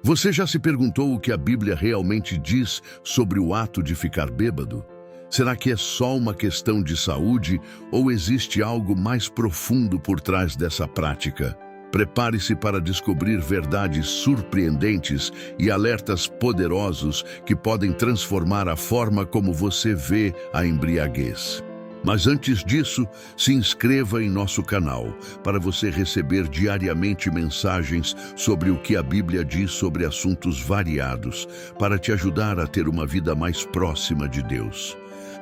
Você já se perguntou o que a Bíblia realmente diz sobre o ato de ficar bêbado? Será que é só uma questão de saúde ou existe algo mais profundo por trás dessa prática? Prepare-se para descobrir verdades surpreendentes e alertas poderosos que podem transformar a forma como você vê a embriaguez. Mas antes disso, se inscreva em nosso canal para você receber diariamente mensagens sobre o que a Bíblia diz sobre assuntos variados, para te ajudar a ter uma vida mais próxima de Deus.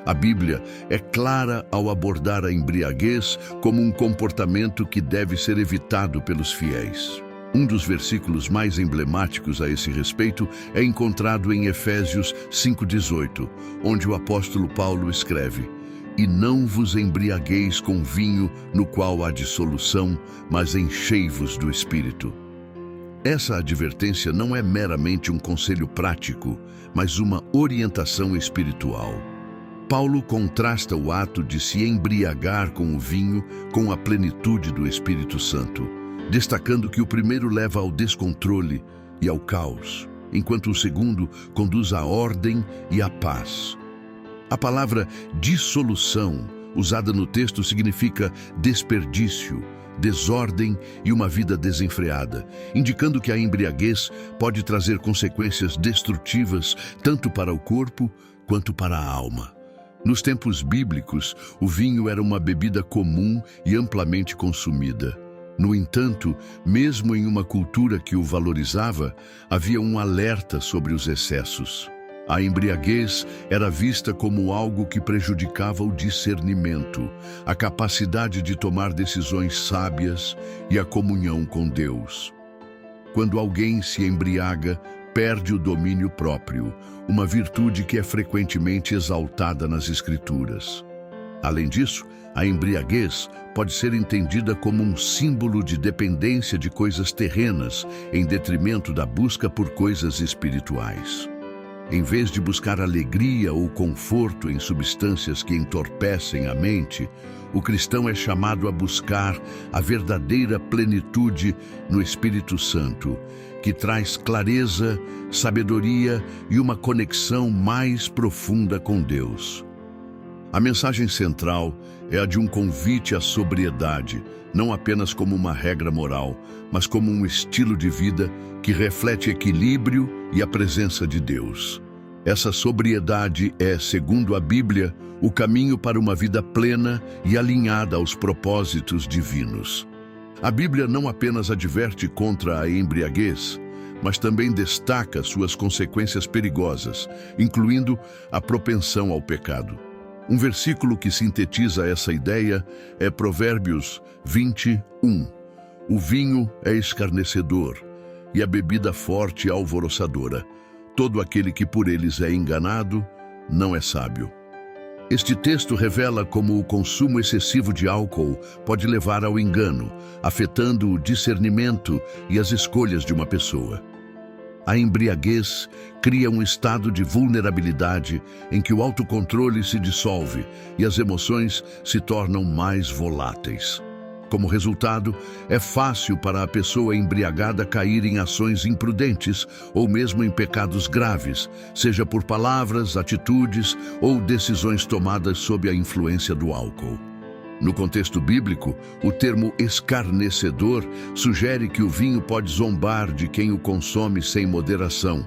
A Bíblia é clara ao abordar a embriaguez como um comportamento que deve ser evitado pelos fiéis. Um dos versículos mais emblemáticos a esse respeito é encontrado em Efésios 5,18, onde o apóstolo Paulo escreve: "E não vos embriagueis com vinho, no qual há dissolução, mas enchei-vos do Espírito." Essa advertência não é meramente um conselho prático, mas uma orientação espiritual. Paulo contrasta o ato de se embriagar com o vinho com a plenitude do Espírito Santo, destacando que o primeiro leva ao descontrole e ao caos, enquanto o segundo conduz à ordem e à paz. A palavra dissolução, usada no texto, significa desperdício, desordem e uma vida desenfreada, indicando que a embriaguez pode trazer consequências destrutivas tanto para o corpo quanto para a alma. Nos tempos bíblicos, o vinho era uma bebida comum e amplamente consumida. No entanto, mesmo em uma cultura que o valorizava, havia um alerta sobre os excessos. A embriaguez era vista como algo que prejudicava o discernimento, a capacidade de tomar decisões sábias e a comunhão com Deus. Quando alguém se embriaga, perde o domínio próprio, uma virtude que é frequentemente exaltada nas Escrituras. Além disso, a embriaguez pode ser entendida como um símbolo de dependência de coisas terrenas, em detrimento da busca por coisas espirituais. Em vez de buscar alegria ou conforto em substâncias que entorpecem a mente, o cristão é chamado a buscar a verdadeira plenitude no Espírito Santo, que traz clareza, sabedoria e uma conexão mais profunda com Deus. A mensagem central é a de um convite à sobriedade, não apenas como uma regra moral, mas como um estilo de vida que reflete equilíbrio e a presença de Deus. Essa sobriedade é, segundo a Bíblia, o caminho para uma vida plena e alinhada aos propósitos divinos. A Bíblia não apenas adverte contra a embriaguez, mas também destaca suas consequências perigosas, incluindo a propensão ao pecado. Um versículo que sintetiza essa ideia é Provérbios 20:1. "O vinho é escarnecedor e a bebida forte é alvoroçadora. Todo aquele que por eles é enganado não é sábio." Este texto revela como o consumo excessivo de álcool pode levar ao engano, afetando o discernimento e as escolhas de uma pessoa. A embriaguez cria um estado de vulnerabilidade em que o autocontrole se dissolve e as emoções se tornam mais voláteis. Como resultado, é fácil para a pessoa embriagada cair em ações imprudentes ou mesmo em pecados graves, seja por palavras, atitudes ou decisões tomadas sob a influência do álcool. No contexto bíblico, o termo escarnecedor sugere que o vinho pode zombar de quem o consome sem moderação,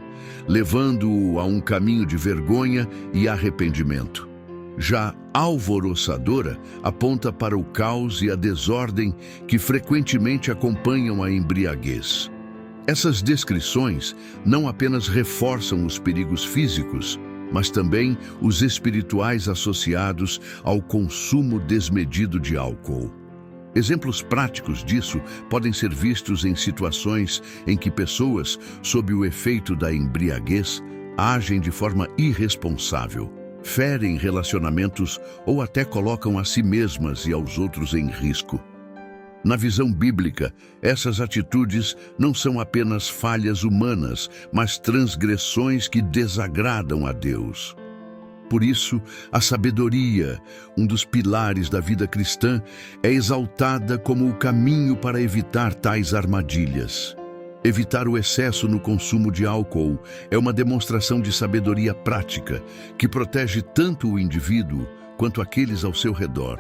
levando-o a um caminho de vergonha e arrependimento. Já alvoroçadora aponta para o caos e a desordem que frequentemente acompanham a embriaguez. Essas descrições não apenas reforçam os perigos físicos, mas também os espirituais associados ao consumo desmedido de álcool. Exemplos práticos disso podem ser vistos em situações em que pessoas, sob o efeito da embriaguez, agem de forma irresponsável, ferem relacionamentos ou até colocam a si mesmas e aos outros em risco. Na visão bíblica, essas atitudes não são apenas falhas humanas, mas transgressões que desagradam a Deus. Por isso, a sabedoria, um dos pilares da vida cristã, é exaltada como o caminho para evitar tais armadilhas. Evitar o excesso no consumo de álcool é uma demonstração de sabedoria prática que protege tanto o indivíduo quanto aqueles ao seu redor.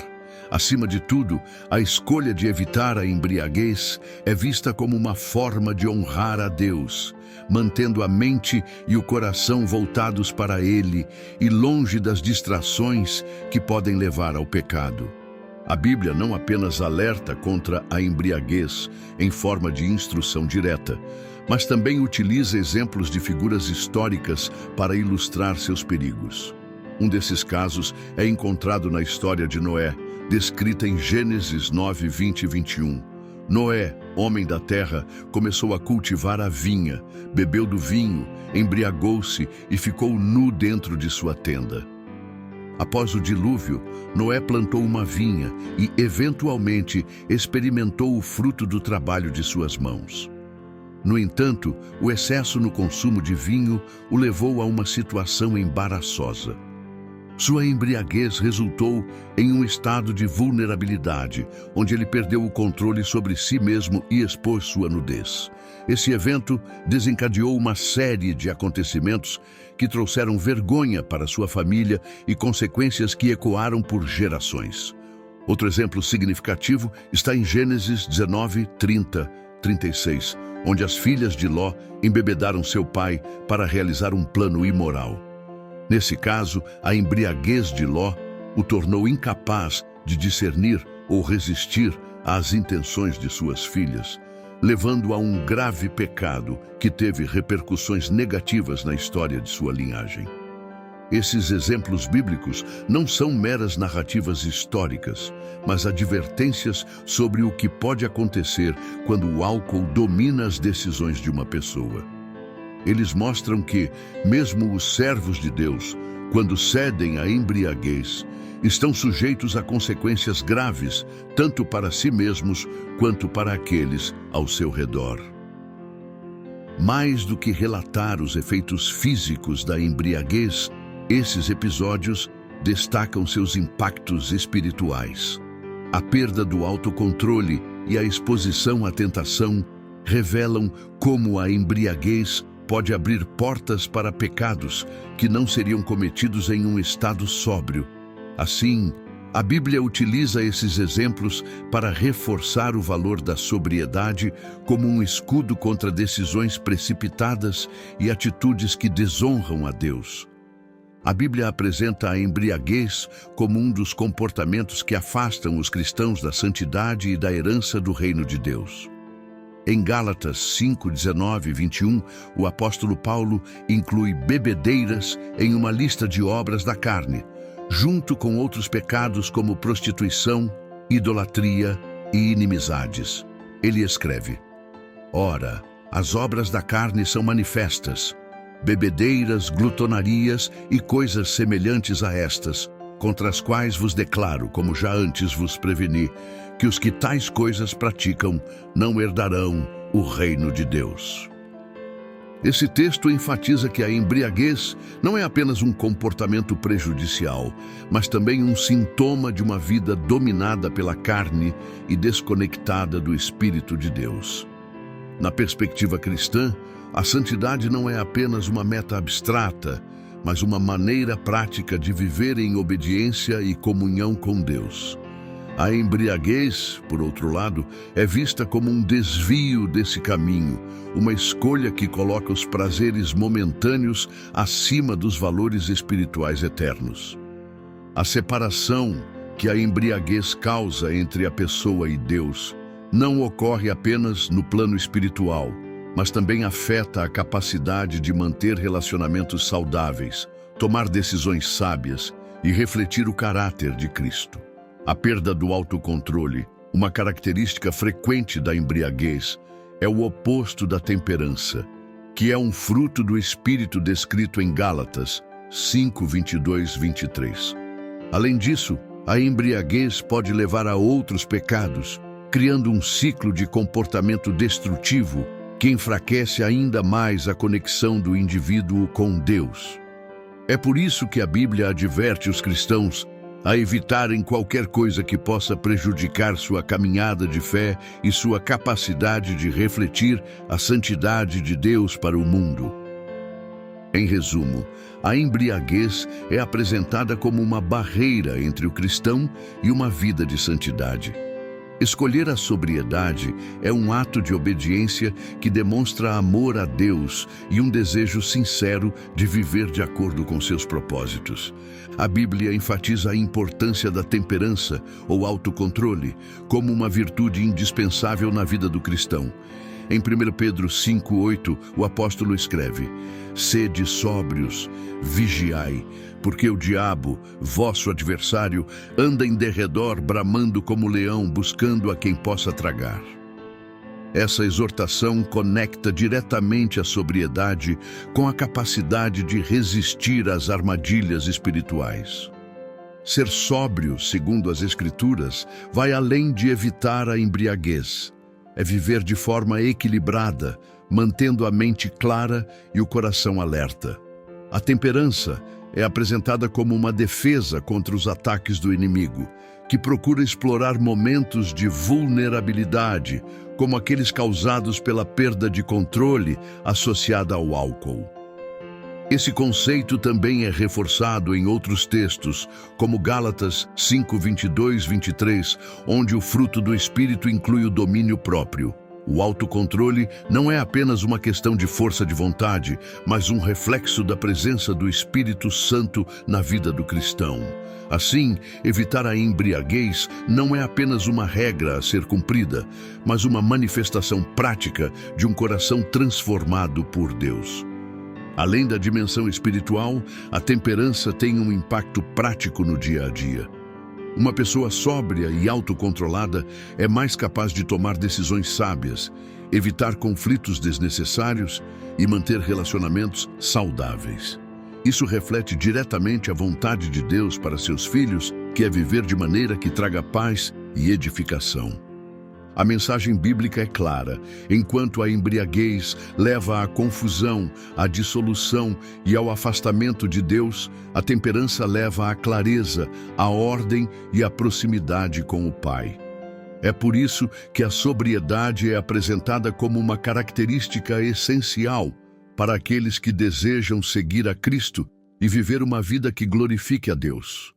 Acima de tudo, a escolha de evitar a embriaguez é vista como uma forma de honrar a Deus, mantendo a mente e o coração voltados para Ele e longe das distrações que podem levar ao pecado. A Bíblia não apenas alerta contra a embriaguez em forma de instrução direta, mas também utiliza exemplos de figuras históricas para ilustrar seus perigos. Um desses casos é encontrado na história de Noé, descrita em Gênesis 9, 20 e 21. Noé, homem da terra, começou a cultivar a vinha, bebeu do vinho, embriagou-se e ficou nu dentro de sua tenda. Após o dilúvio, Noé plantou uma vinha e, eventualmente, experimentou o fruto do trabalho de suas mãos. No entanto, o excesso no consumo de vinho o levou a uma situação embaraçosa. Sua embriaguez resultou em um estado de vulnerabilidade, onde ele perdeu o controle sobre si mesmo e expôs sua nudez. Esse evento desencadeou uma série de acontecimentos que trouxeram vergonha para sua família e consequências que ecoaram por gerações. Outro exemplo significativo está em Gênesis 19, 30, 36, onde as filhas de Ló embebedaram seu pai para realizar um plano imoral. Nesse caso, a embriaguez de Ló o tornou incapaz de discernir ou resistir às intenções de suas filhas, levando a um grave pecado que teve repercussões negativas na história de sua linhagem. Esses exemplos bíblicos não são meras narrativas históricas, mas advertências sobre o que pode acontecer quando o álcool domina as decisões de uma pessoa. Eles mostram que, mesmo os servos de Deus, quando cedem à embriaguez, estão sujeitos a consequências graves, tanto para si mesmos quanto para aqueles ao seu redor. Mais do que relatar os efeitos físicos da embriaguez, esses episódios destacam seus impactos espirituais. A perda do autocontrole e a exposição à tentação revelam como a embriaguez pode abrir portas para pecados que não seriam cometidos em um estado sóbrio. Assim, a Bíblia utiliza esses exemplos para reforçar o valor da sobriedade como um escudo contra decisões precipitadas e atitudes que desonram a Deus. A Bíblia apresenta a embriaguez como um dos comportamentos que afastam os cristãos da santidade e da herança do reino de Deus. Em Gálatas 5, 19 e 21, o apóstolo Paulo inclui bebedeiras em uma lista de obras da carne, junto com outros pecados como prostituição, idolatria e inimizades. Ele escreve: Ora, as obras da carne são manifestas, bebedeiras, glutonarias e coisas semelhantes a estas, contra as quais vos declaro, como já antes vos preveni, que os que tais coisas praticam não herdarão o reino de Deus. Esse texto enfatiza que a embriaguez não é apenas um comportamento prejudicial, mas também um sintoma de uma vida dominada pela carne e desconectada do Espírito de Deus. Na perspectiva cristã, a santidade não é apenas uma meta abstrata, mas uma maneira prática de viver em obediência e comunhão com Deus. A embriaguez, por outro lado, é vista como um desvio desse caminho, uma escolha que coloca os prazeres momentâneos acima dos valores espirituais eternos. A separação que a embriaguez causa entre a pessoa e Deus não ocorre apenas no plano espiritual, mas também afeta a capacidade de manter relacionamentos saudáveis, tomar decisões sábias e refletir o caráter de Cristo. A perda do autocontrole, uma característica frequente da embriaguez, é o oposto da temperança, que é um fruto do Espírito descrito em Gálatas 5, 22, 23. Além disso, a embriaguez pode levar a outros pecados, criando um ciclo de comportamento destrutivo que enfraquece ainda mais a conexão do indivíduo com Deus. É por isso que a Bíblia adverte os cristãos a evitarem qualquer coisa que possa prejudicar sua caminhada de fé e sua capacidade de refletir a santidade de Deus para o mundo. Em resumo, a embriaguez é apresentada como uma barreira entre o cristão e uma vida de santidade. Escolher a sobriedade é um ato de obediência que demonstra amor a Deus e um desejo sincero de viver de acordo com seus propósitos. A Bíblia enfatiza a importância da temperança ou autocontrole como uma virtude indispensável na vida do cristão. Em 1 Pedro 5,8, o apóstolo escreve: "Sede sóbrios, vigiai, porque o diabo, vosso adversário, anda em derredor bramando como leão, buscando a quem possa tragar." Essa exortação conecta diretamente a sobriedade com a capacidade de resistir às armadilhas espirituais. Ser sóbrio, segundo as Escrituras, vai além de evitar a embriaguez. É viver de forma equilibrada, mantendo a mente clara e o coração alerta. A temperança é apresentada como uma defesa contra os ataques do inimigo, que procura explorar momentos de vulnerabilidade, como aqueles causados pela perda de controle associada ao álcool. Esse conceito também é reforçado em outros textos, como Gálatas 5:22-23, onde o fruto do Espírito inclui o domínio próprio. O autocontrole não é apenas uma questão de força de vontade, mas um reflexo da presença do Espírito Santo na vida do cristão. Assim, evitar a embriaguez não é apenas uma regra a ser cumprida, mas uma manifestação prática de um coração transformado por Deus. Além da dimensão espiritual, a temperança tem um impacto prático no dia a dia. Uma pessoa sóbria e autocontrolada é mais capaz de tomar decisões sábias, evitar conflitos desnecessários e manter relacionamentos saudáveis. Isso reflete diretamente a vontade de Deus para seus filhos, que é viver de maneira que traga paz e edificação. A mensagem bíblica é clara: enquanto a embriaguez leva à confusão, à dissolução e ao afastamento de Deus, a temperança leva à clareza, à ordem e à proximidade com o Pai. É por isso que a sobriedade é apresentada como uma característica essencial para aqueles que desejam seguir a Cristo e viver uma vida que glorifique a Deus.